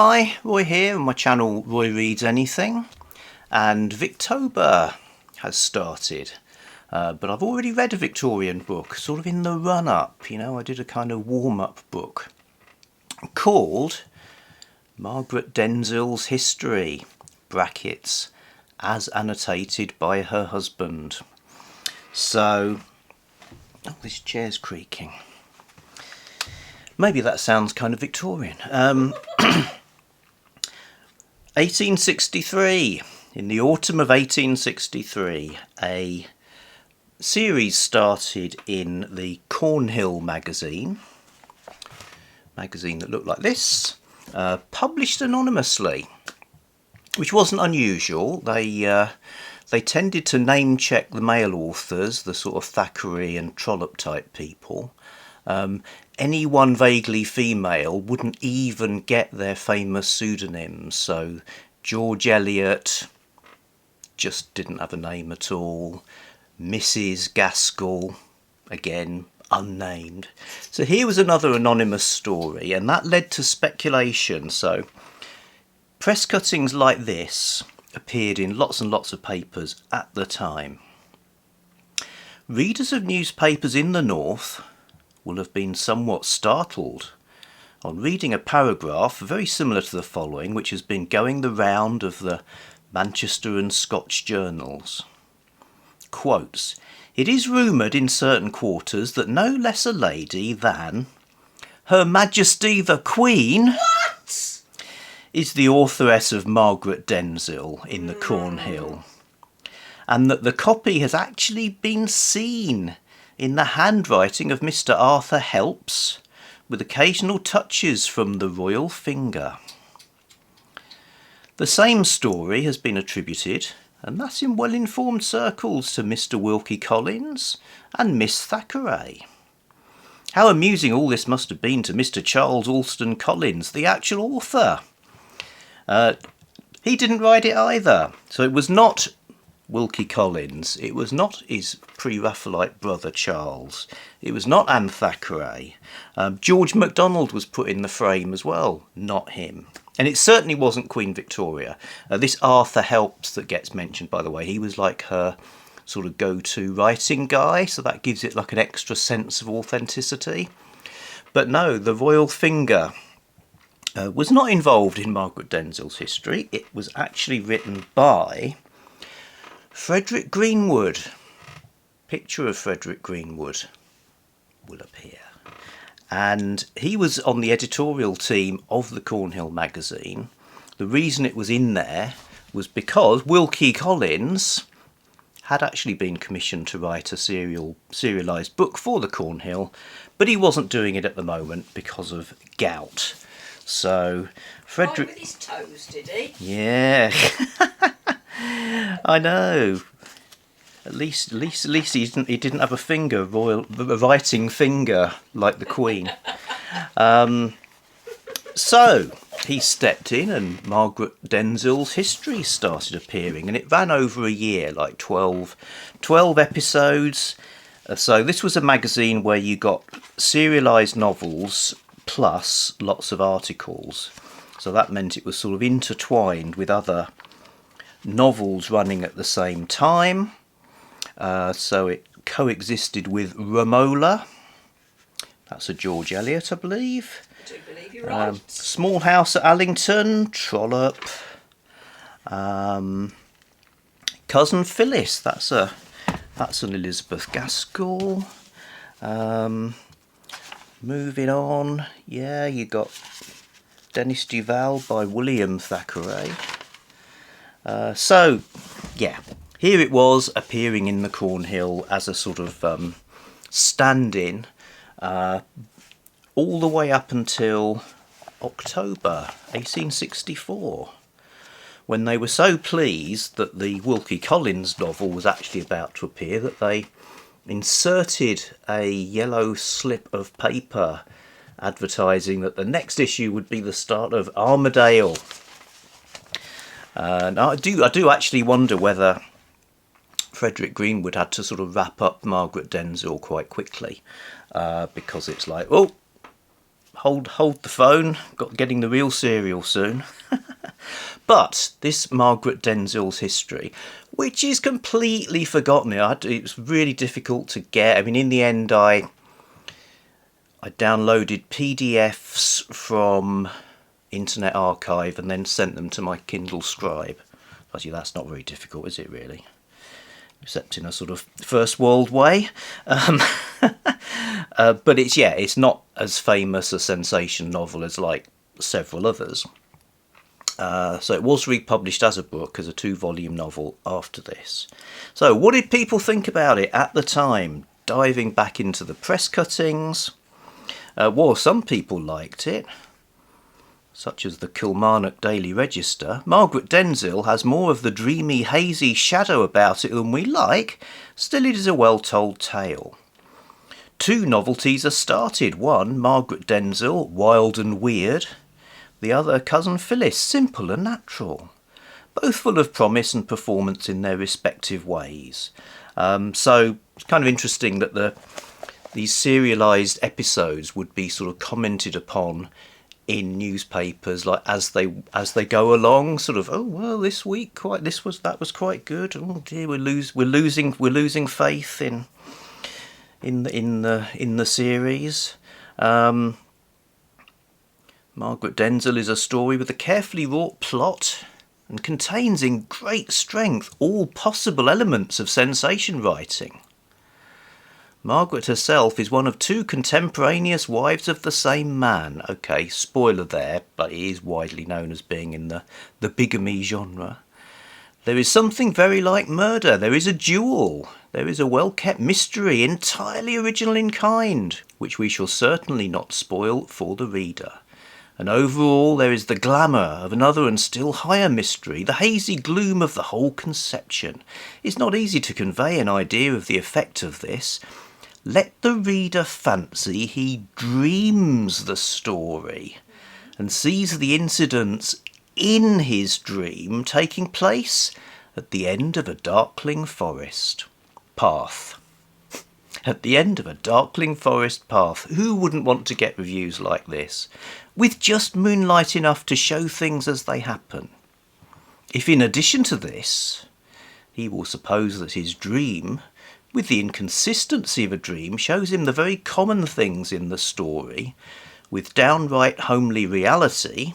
Hi, Roy here on my channel Roy Reads Anything, and Victober has started, but I've already read a Victorian book, sort of in the run-up, I did a kind of warm-up book called Margaret Denzil's History, brackets, as annotated by her husband. So, oh, this chair's creaking. Maybe that sounds kind of Victorian. 1863. In the autumn of 1863, a series started in the Cornhill magazine that looked like this, published anonymously, which wasn't unusual. They tended to name check the male authors, the sort of Thackeray and Trollope type people. Anyone vaguely female wouldn't even get their famous pseudonyms, so George Eliot just didn't have a name at all, Mrs. Gaskell, again unnamed. So here was another anonymous story, and that led to speculation. So press cuttings like this appeared in lots and lots of papers at the time. Readers of newspapers in the north will have been somewhat startled on reading a paragraph very similar to the following, which has been going the round of the Manchester and Scotch journals. Quotes, "It is rumoured in certain quarters that no less a lady than Her Majesty the Queen is the authoress of Margaret Denzil in the Cornhill, and that the copy has actually been seen in the handwriting of Mr. Arthur Helps, with occasional touches from the royal finger." The same story has been attributed, and that's in well-informed circles, to Mr. Wilkie Collins and Miss Thackeray. How amusing all this must have been to Mr. Charles Alston Collins, the actual author. He didn't write it either, so it was not Wilkie Collins, it was not his pre-Raphaelite brother Charles, it was not Anne Thackeray. George MacDonald was put in the frame as well, not him. And it certainly wasn't Queen Victoria. This Arthur Helps that gets mentioned, by the way, he was like her sort of go-to writing guy, so that gives it like an extra sense of authenticity. But no, the royal finger was not involved in Margaret Denzil's history. It was actually written by Frederick Greenwood. Picture of Frederick Greenwood will appear. And he was on the editorial team of the Cornhill magazine. The reason it was in there was because Wilkie Collins had actually been commissioned to write a serialised book for the Cornhill, but he wasn't doing it at the moment because of gout. So Frederick... Right with his toes, did he? Yeah. I know. At least he didn't have a writing finger like the Queen. So he stepped in, and Margaret Denzil's history started appearing, and it ran over a year, like 12 episodes. So this was a magazine where you got serialised novels plus lots of articles. So that meant it was sort of intertwined with other novels running at the same time. So it coexisted with Romola. That's a George Eliot, I believe. I do believe you're right. Small House at Allington, Trollope. Cousin Phyllis, that's an Elizabeth Gaskell. Moving on, yeah, you got Dennis Duval by William Thackeray. So, yeah, here it was appearing in the Cornhill as a sort of stand-in all the way up until October 1864, when they were so pleased that the Wilkie Collins novel was actually about to appear that they inserted a yellow slip of paper advertising that the next issue would be the start of Armadale. And I do actually wonder whether Frederick Greenwood had to sort of wrap up Margaret Denzil quite quickly, because it's like, oh, hold the phone. Getting the real serial soon. But this Margaret Denzil's history, which is completely forgotten, it was really difficult to get. I mean, in the end, I downloaded PDFs from Internet Archive and then sent them to my Kindle Scribe. Actually, that's not very difficult, is it really? Except in a sort of first world way. But it's not as famous a sensation novel as like several others. So it was republished as a book, as a 2-volume novel after this. So what did people think about it at the time? Diving back into the press cuttings. Well, some people liked it, such as the Kilmarnock Daily Register. Margaret Denzil has more of the dreamy, hazy shadow about it than we like. Still, it is a well-told tale. 2 novelties are started. One, Margaret Denzil, wild and weird. The other, Cousin Phyllis, simple and natural. Both full of promise and performance in their respective ways. So it's kind of interesting that these serialised episodes would be sort of commented upon in newspapers, like as they go along. Sort of, oh well, this week that was quite good. Oh dear, we're losing faith in the series. Margaret Denzil is a story with a carefully wrought plot and contains in great strength all possible elements of sensation writing. Margaret herself is one of 2 contemporaneous wives of the same man. Okay, spoiler there, but it is widely known as being in the bigamy genre. There is something very like murder. There is a duel. There is a well-kept mystery, entirely original in kind, which we shall certainly not spoil for the reader. And overall there is the glamour of another and still higher mystery. The hazy gloom of the whole conception. It's not easy to convey an idea of the effect of this. Let the reader fancy he dreams the story and sees the incidents in his dream taking place at the end of a darkling forest path. At the end of a darkling forest path. Who wouldn't want to get reviews like this? With just moonlight enough to show things as they happen. If in addition to this, he will suppose that his dream, with the inconsistency of a dream, shows him the very common things in the story, with downright homely reality,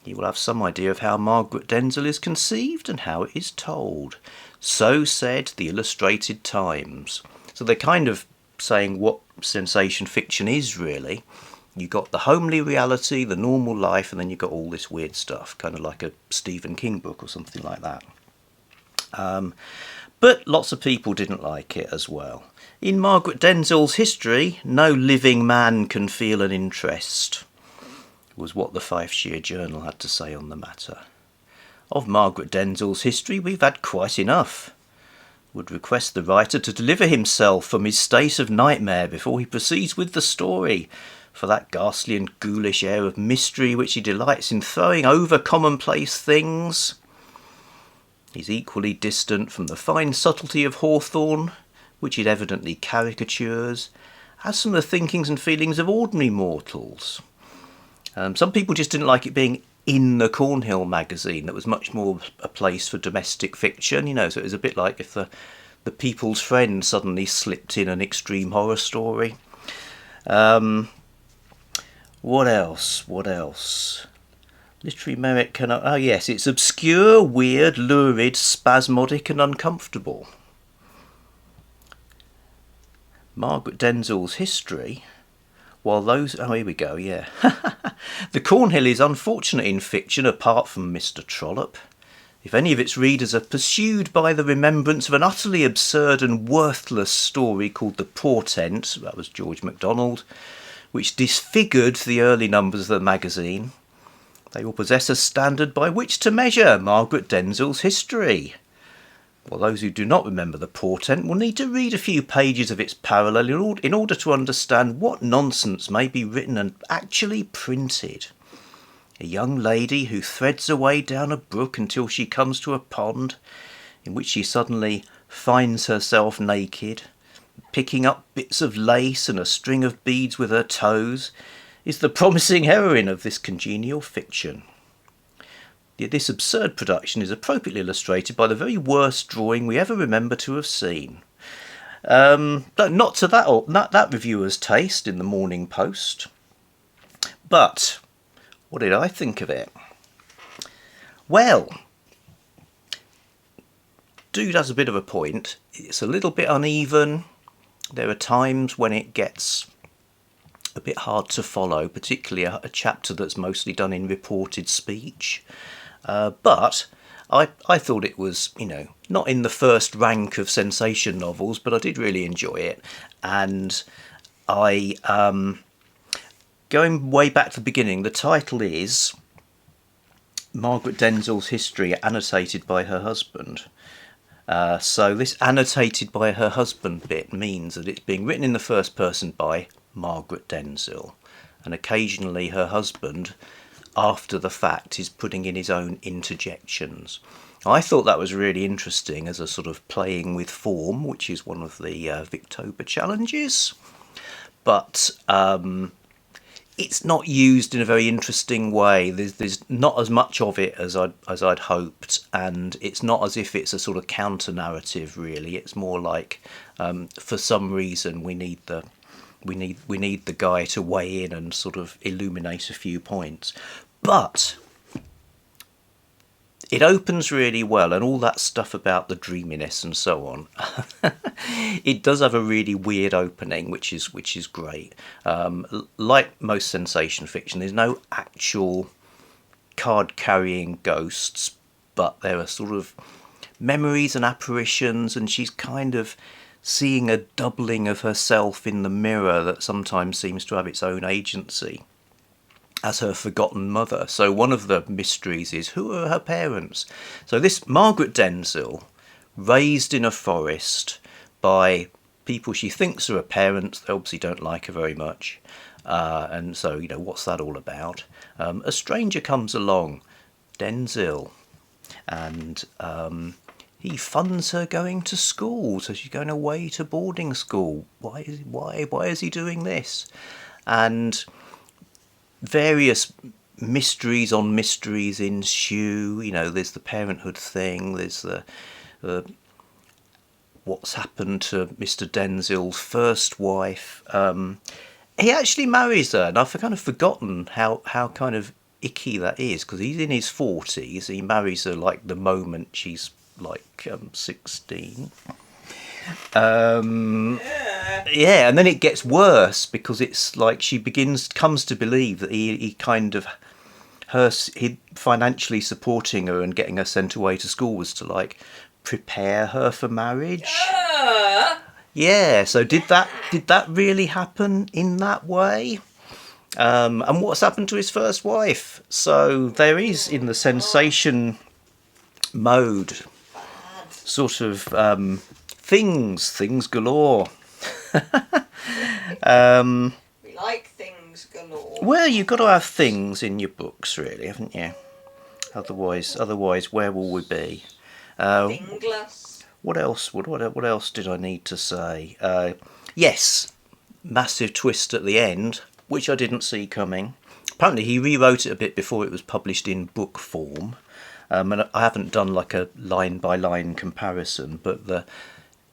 he will have some idea of how Margaret Denzil is conceived and how it is told. So said the Illustrated Times. So they're kind of saying what sensation fiction is, really. You got the homely reality, the normal life, and then you got all this weird stuff, kind of like a Stephen King book or something like that. But lots of people didn't like it as well. In Margaret Denzil's history, no living man can feel an interest, was what the Fifeshire Journal had to say on the matter. Of Margaret Denzil's history we've had quite enough. Would request the writer to deliver himself from his state of nightmare before he proceeds with the story, for that ghastly and ghoulish air of mystery which he delights in throwing over commonplace things is equally distant from the fine subtlety of Hawthorne, which it evidently caricatures, as from the thinkings and feelings of ordinary mortals. Some people just didn't like it being in the Cornhill magazine. That was much more a place for domestic fiction, so it was a bit like if the People's Friend suddenly slipped in an extreme horror story. What else? Literary merit cannot... Oh yes, it's obscure, weird, lurid, spasmodic and uncomfortable. Margaret Denzil's history, while those... Oh, here we go, yeah. The Cornhill is unfortunate in fiction apart from Mr. Trollope. If any of its readers are pursued by the remembrance of an utterly absurd and worthless story called The Portent, that was George MacDonald, which disfigured the early numbers of the magazine, they will possess a standard by which to measure Margaret Denzil's history. While those who do not remember The Portent will need to read a few pages of its parallel in order to understand what nonsense may be written and actually printed. A young lady who threads her way down a brook until she comes to a pond, in which she suddenly finds herself naked, picking up bits of lace and a string of beads with her toes, is the promising heroine of this congenial fiction. This absurd production is appropriately illustrated by the very worst drawing we ever remember to have seen. Not to that reviewer's taste in the Morning Post. But what did I think of it? Well, dude has a bit of a point. It's a little bit uneven. There are times when it gets a bit hard to follow, particularly a chapter that's mostly done in reported speech. But I thought it was, not in the first rank of sensation novels, but I did really enjoy it. And going way back to the beginning, the title is Margaret Denzil's History, annotated by her husband. So this annotated by her husband bit means that it's being written in the first person by Margaret Denzil, and occasionally her husband, after the fact, is putting in his own interjections. I thought that was really interesting as a sort of playing with form, which is one of the Victober challenges. But it's not used in a very interesting way. There's not as much of it as I'd hoped, and it's not as if it's a sort of counter narrative. Really, it's more like for some reason we need the guy to weigh in and sort of illuminate a few points. But it opens really well, and all that stuff about the dreaminess and so on. It does have a really weird opening, which is great. Like most sensation fiction, there's no actual card-carrying ghosts, but there are sort of memories and apparitions, and she's kind of seeing a doubling of herself in the mirror that sometimes seems to have its own agency as her forgotten mother. So one of the mysteries is, who are her parents? So this Margaret Denzil, raised in a forest by people she thinks are her parents, they obviously don't like her very much. And so, what's that all about? A stranger comes along, Denzil, and he funds her going to school, so she's going away to boarding school. Why is he doing this? And various mysteries on mysteries ensue. There's the parenthood thing. There's the what's happened to Mr. Denzil's first wife. He actually marries her, and I've kind of forgotten how kind of icky that is, because he's in his 40s. He marries her like the moment she's like 16. Yeah, and then it gets worse, because it's like she comes to believe that he financially supporting her and getting her sent away to school was to like prepare her for marriage. Yeah, so did that really happen in that way? And what's happened to his first wife? So there is, in the sensation mode, sort of things galore. We like things galore. Well, you've got to have things in your books, really, haven't you? Otherwise, where will we be? Thingless. What else? What else did I need to say? Yes, massive twist at the end, which I didn't see coming. Apparently, he rewrote it a bit before it was published in book form. And I haven't done like a line-by-line comparison, but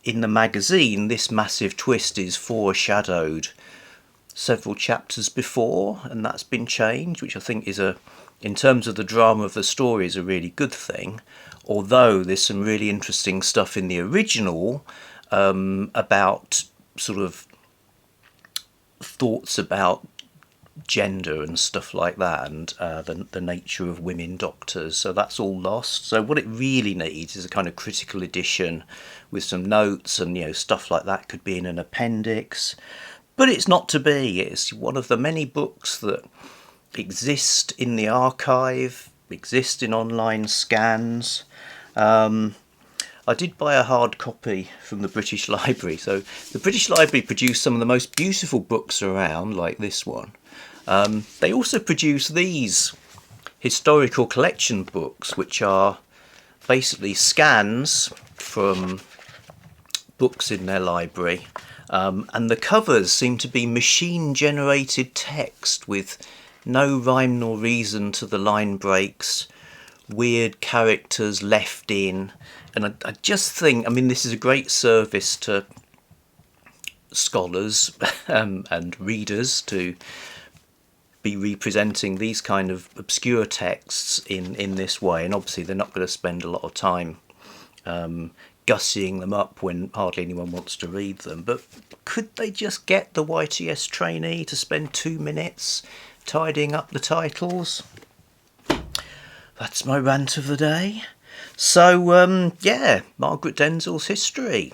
in the magazine, this massive twist is foreshadowed several chapters before, and that's been changed, which I think is in terms of the drama of the story, is a really good thing. Although there's some really interesting stuff in the original about sort of thoughts about gender and stuff like that, and the nature of women doctors, so that's all lost. So what it really needs is a kind of critical edition with some notes, and stuff like that could be in an appendix, but it's not to be. It's one of the many books that exist in the archive, exist in online scans. I did buy a hard copy from the British Library. So the British Library produced some of the most beautiful books around, like this one. They also produce these historical collection books, which are basically scans from books in their library, And the covers seem to be machine-generated text with no rhyme nor reason to the line breaks, weird characters left in. And I just think, I mean, this is a great service to scholars and readers to be representing these kind of obscure texts in this way. And obviously they're not going to spend a lot of time gussying them up when hardly anyone wants to read them. But could they just get the YTS trainee to spend 2 minutes tidying up the titles? That's my rant of the day. So, yeah, Margaret Denzil's history.